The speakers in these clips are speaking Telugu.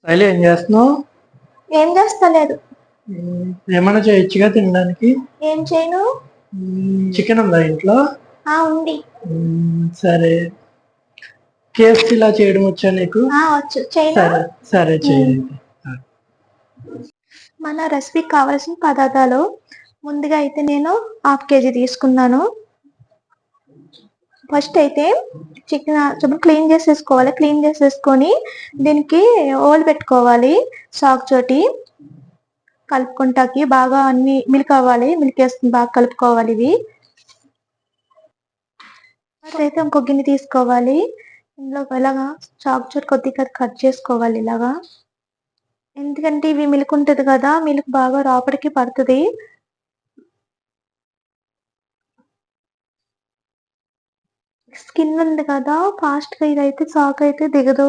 శైలి ఏం చేస్తున్నావు? ఏం చేస్తలేదు. ఏమైనా చేయొచ్చుగా తినడానికి. ఏం చేయను? చికెన్ ఉందా ఇంట్లో? ఉంది. సరే, కేఎఫ్సి ఇలా చేయడం వచ్చా నీకు? వచ్చు. చేయనా? సరే సరే చేయండి. మన రెసిపీకి కావాల్సిన పదార్థాలు ముందుగా అయితే నేను 1/2 kg తీసుకున్నాను. ఫస్ట్ అయితే చికెన్ క్లీన్ చేసేసుకోవాలి. క్లీన్ చేసేసుకొని దీనికి ఓల్ పెట్టుకోవాలి. సాక్ తోటి కలుపుకుంటాకి బాగా అన్ని మిల్క్ అవ్వాలి. మిల్క్ వేసుకుని బాగా కలుపుకోవాలి. ఇవి అయితే ఇంకో గిన్నె తీసుకోవాలి. ఇందులో ఇలాగా చాక్ తోటి కొద్దిగా కట్ చేసుకోవాలి ఇలాగా. ఎందుకంటే ఇవి మిల్క్ ఉంటుంది కదా, మిల్క్ బాగా లోపలికి పడుతుంది. స్కిన్ ఉంది కదా, ఫాస్ట్ గా ఇదైతే చాక్ అయితే దిగదు.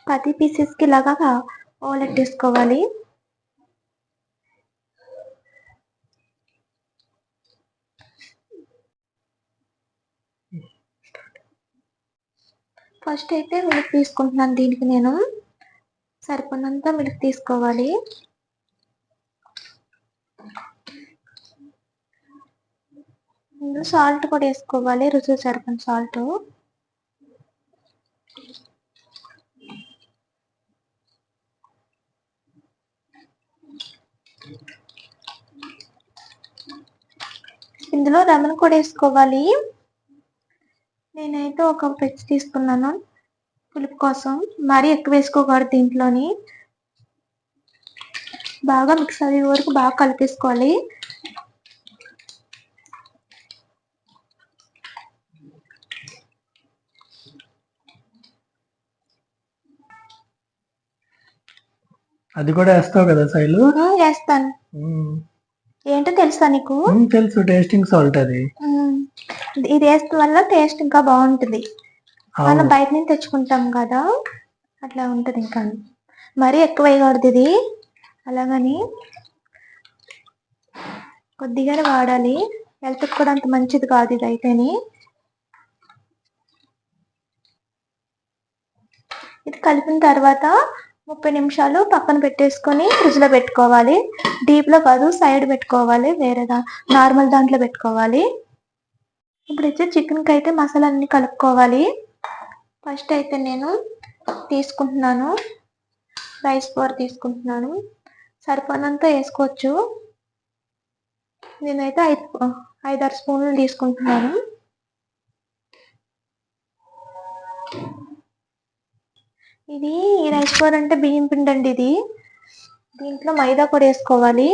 ప్రతి పీసెస్ కి ఇలాగా ఓలెట్టేసుకోవాలి. ఫస్ట్ అయితే మిల్క్ తీసుకుంటున్నాను. దీనికి నేను సరిపడినంత మిల్క్ తీసుకోవాలి. ఇందులో సాల్ట్ కూడా వేసుకోవాలి. రుచి సరిపడిన సాల్ట్. ఇందులో లెమన్ కూడా వేసుకోవాలి. నేనైతే ఒక పెచ్చు తీసుకున్నాను పులుపు కోసం. మరీ ఎక్కువ వేసుకోకూడదు. దీంట్లోని బాగా మిక్స్ అయ్యే వరకు బాగా కలిపేసుకోవాలి. అది కూడా వేస్తావు కదా శైలు? వేస్తాను. ఏంటో తెలుసా నీకు? తెలుసు, టేస్టింగ్ సాల్ట్ అది. ఇది వేస్తే వల్ల టేస్ట్ ఇంకా బాగుంటుంది. మనం బయట నుంచి తెచ్చుకుంటాం కదా, అట్లా ఉంటుంది. ఇంకా మరీ ఎక్కువ వేయకూడదు ఇది. అలాగని కొద్దిగానే వాడాలి. హెల్త్ కూడా అంత మంచిది కాదు ఇది అయితేని. ఇది కలిపిన తర్వాత 30 నిమిషాలు పక్కన పెట్టేసుకొని ఫ్రిడ్జ్ లో పెట్టుకోవాలి. డీప్ లో కాదు, సైడ్ పెట్టుకోవాలి. వేరేదా నార్మల్ దాంట్లో పెట్టుకోవాలి. ఇప్పుడు అయితే చికెన్ కి అయితే మసాలా అన్ని కలుపుకోవాలి. ఫస్ట్ అయితే నేను తీసుకుంటున్నాను రైస్ ఫ్లోర్ తీసుకుంటున్నాను. సరిపడినంత వేసుకోవచ్చు. నేనైతే 5-6 స్పూన్లు తీసుకుంటున్నాను. ఇది రైస్ ఫ్లోర్ అంటే బియ్యం పిండి అండి ఇది. దీంట్లో మైదా కూడా వేసుకోవాలి.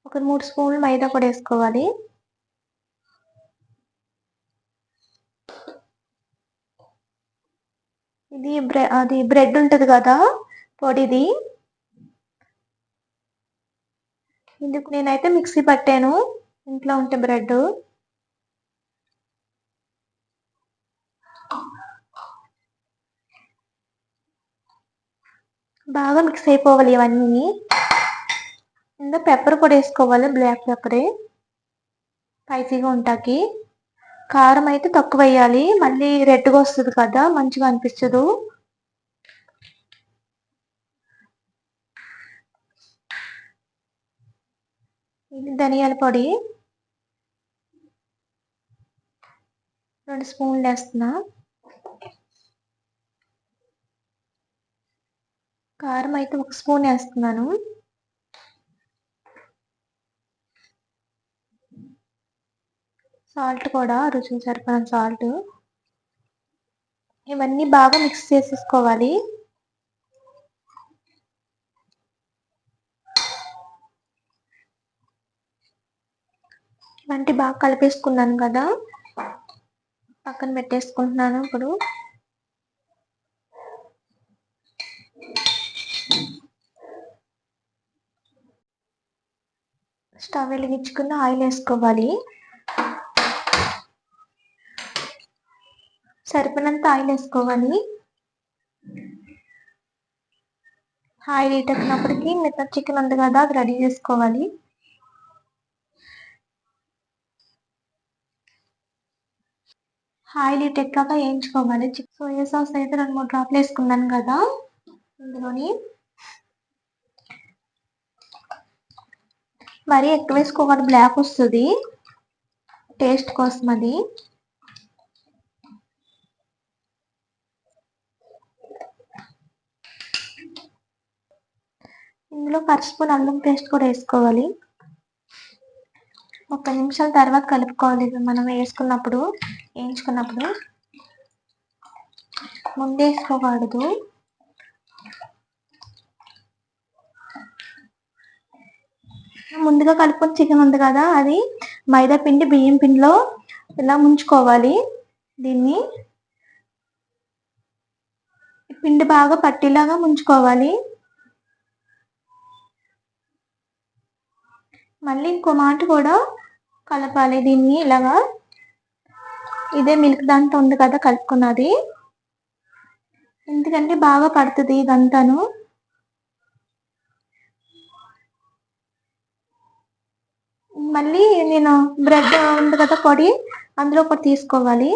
ఒక 3 స్పూన్లు మైదా కూడా వేసుకోవాలి. ఇది బ్రెడ్ ఉంటది కదా, పొడిది. ఇందుకు నేనైతే మిక్సీ పట్టాను. ఇంట్లో ఉంటే బ్రెడ్ బాగా మిక్స్ అయిపోవాలి ఇవన్నీ. ఇందులో పెప్పర్ కూడా వేసుకోవాలి. బ్లాక్ పెప్పరే స్పైసీగా ఉంటాకి. కారం అయితే తక్కువ వేయాలి, మళ్ళీ రెడ్గా వస్తుంది కదా, మంచిగా అనిపించదు. ఇది ధనియాల పొడి 2 స్పూన్లు వేస్తున్నా. కారం అయితే 1 స్పూన్ వేస్తున్నాను. సాల్ట్ కూడా రుచికి సరిపడిన సాల్ట్. ఇవన్నీ బాగా మిక్స్ చేసేసుకోవాలి. ఇవన్నీ బాగా కలిపేసుకున్నాను కదా, పక్కన పెట్టేసుకుంటున్నాను. ఇప్పుడు స్టవ్ వెలిగించుకుని ఆయిల్ వేసుకోవాలి. సరిపడినంత ఆయిల్ వేసుకోవాలి. ఆయిల్ హీట్ ఎక్కినప్పటికీ మిగతా చికెన్ ఉంది కదా, అది రెడీ చేసుకోవాలి. ఆయిల్ హీట్ ఎక్కాక వేయించుకోవాలి. సోయా సాస్ అయితే 2-3 డ్రాప్లు వేసుకున్నాను కదా ఇందులోని. మరీ ఎక్కువ వేసుకోవాలి, బ్లాక్ వస్తుంది, టేస్ట్ కోసం అది. ఇందులో 1 స్పూన్ అల్లం పేస్ట్ కూడా వేసుకోవాలి. 30 నిమిషాల తర్వాత కలుపుకోవాలి. మనం వేయించుకున్నప్పుడు ముందే వేసుకోకూడదు. ముందుగా కలుపుకొని చికెన్ ఉంది కదా, అది మైదా పిండి బియ్యం పిండిలో ఇలా ముంచుకోవాలి. దీన్ని పిండి బాగా పట్టిలాగా ముంచుకోవాలి. మళ్ళీ ఇంకో మాట కూడా కలపాలి దీన్ని ఇలాగా. ఇదే మిల్క్ దాంట్లో ఉంది కదా కలుపుకున్నది, ఎందుకంటే బాగా పడుతుంది ఇదంతాను. మళ్ళీ నేను బ్రెడ్ ఉంది కదా పొడి, అందులో ఒకటి తీసుకోవాలి.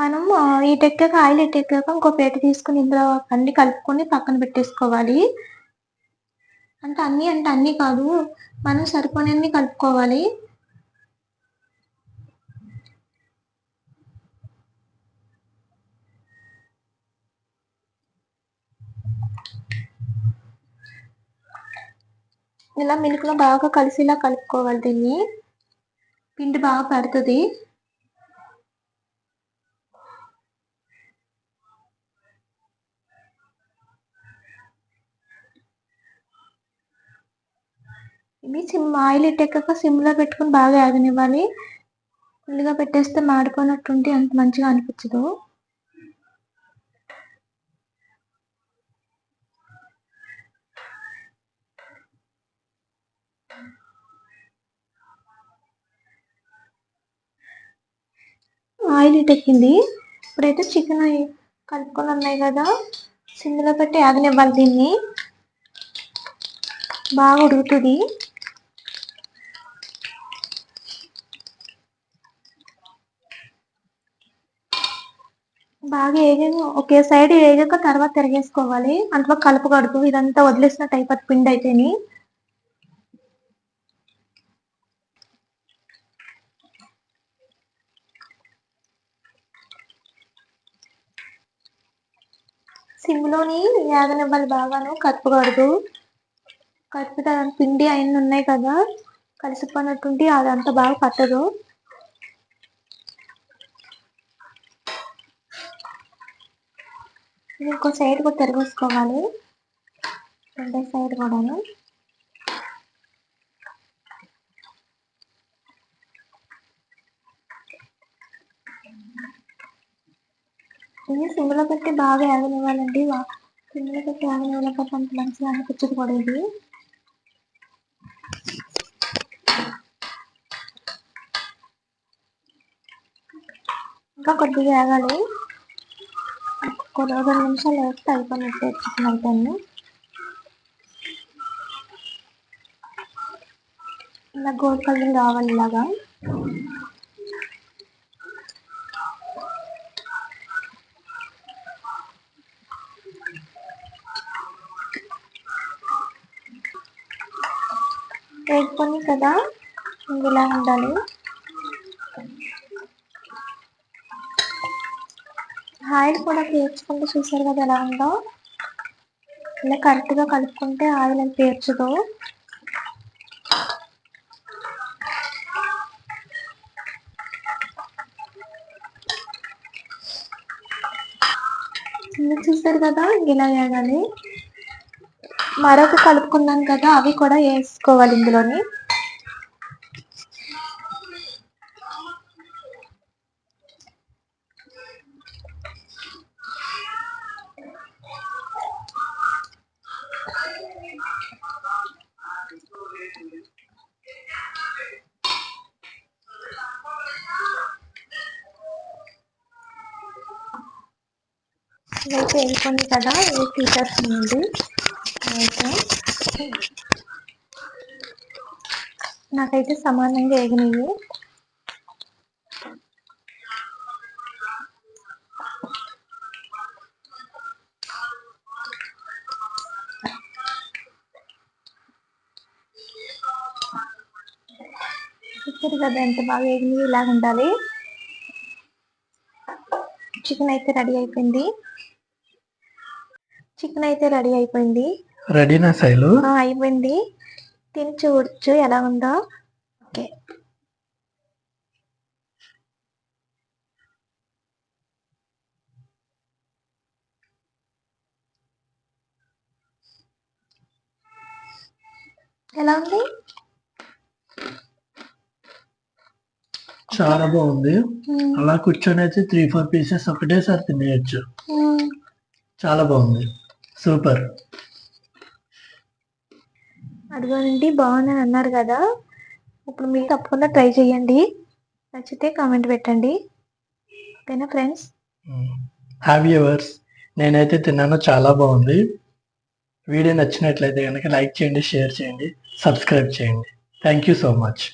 మనం ఆయిల్ ఎట్టాక ఇంకో ప్లేట్ తీసుకుని ఇందులో అన్ని కలుపుకొని పక్కన పెట్టేసుకోవాలి. అంటే అన్ని కాదు, మనం సరిపోయినన్ని కలుపుకోవాలి. ఇలా మిల్క్లో బాగా కలిసిలా కలుపుకోవాలి. దీన్ని పిండి బాగా పడుతుంది. ఇవి ఆయిల్ ఎట్టాక సిమ్లో పెట్టుకుని బాగా ఆగనివ్వాలి. ఫుల్గా పెట్టేస్తే మాడిపోయినట్టుంటే అంత మంచిగా అనిపించదు. ఆయిల్ ఎక్కింది. ఇప్పుడైతే చికెన్ కలుపుకొని ఉన్నాయి కదా, సిమ్లో పెట్టి ఆగనివ్వాలి. దీన్ని బాగా ఉడుకుతుంది. బాగా ఒకే సైడ్ వేగాక తర్వాత తిరిగేసుకోవాలి. అంతలో కలపకూడదు, ఇదంతా వదిలేసినట్టు అయిపోతుంది పిండి అయితేని. సిమ్లోని వేగనివ్వాలి, బాగాను కలపకూడదు. కలిపితే పిండి అయిన ఉన్నాయి కదా కలిసిపోయినట్టుండి అదంతా బాగా పట్టదు. ఇంకో సైడ్ కూడా తిరగేసుకోవాలి, రెండో సైడ్ కూడాను. ఇది సిమ్లో పెట్టి బాగా ఆగనివ్వాలండి. సిమ్లో పెట్టి ఆగనివ్వలేకపోతే అంత మంచిగా అనిపించదు కూడా ఇది. ఇంకా కొద్దిగా ఆగాలి, ఒక 2 నిమిషాలు వేస్తే అయిపోయినట్టు చికెన్ అయిపోయింది. ఇలా గోల్డ్ కలర్ రావాలి ఇలాగా. వేసుకొని కదా ఇలా ఉండాలి. ఆయిల్ కూడా పేర్చుకుంటే చూసారు కదా ఎలా ఉందో. ఇలా కరెక్ట్గా కలుపుకుంటే ఆయిల్ అని పేర్చదు. చూసారు కదా ఇలా వేయాలి. మరొక కలుపుకున్నాను కదా, అవి కూడా వేసుకోవాలి ఇందులోని. ఇవైతే వేగిపోయింది కదా, ఇవి తీసేస్తుంది. అయితే నాకైతే సమానంగా వేగినాయి. చూసారు కదా ఎంత బాగా వేగినాయి, ఇలాగ ఉండాలి. చికెన్ అయితే రెడీ అయిపోయింది. రెడీనా శైలు? అయిపోయింది. తిని చూడొచ్చు ఎలా ఉందో. ఓకే, ఎలా ఉంది? చాలా బాగుంది. అలా కూర్చొని అయితే 3-4 పీసెస్ ఒకటేసారి తినేయచ్చు. చాలా బాగుంది, సూపర్. అదిగోనండి, బాగుందని అన్నారు కదా, ఇప్పుడు మీరు తప్పకుండా ట్రై చేయండి. నచ్చితే కామెంట్ పెట్టండి. ఓకేనా ఫ్రెండ్స్? వ్యూవర్స్, నేనైతే తిన్నాను, చాలా బాగుంది. వీడియో నచ్చినట్లయితే కనుక లైక్ చేయండి, షేర్ చేయండి, సబ్స్క్రైబ్ చేయండి. Thank you so much.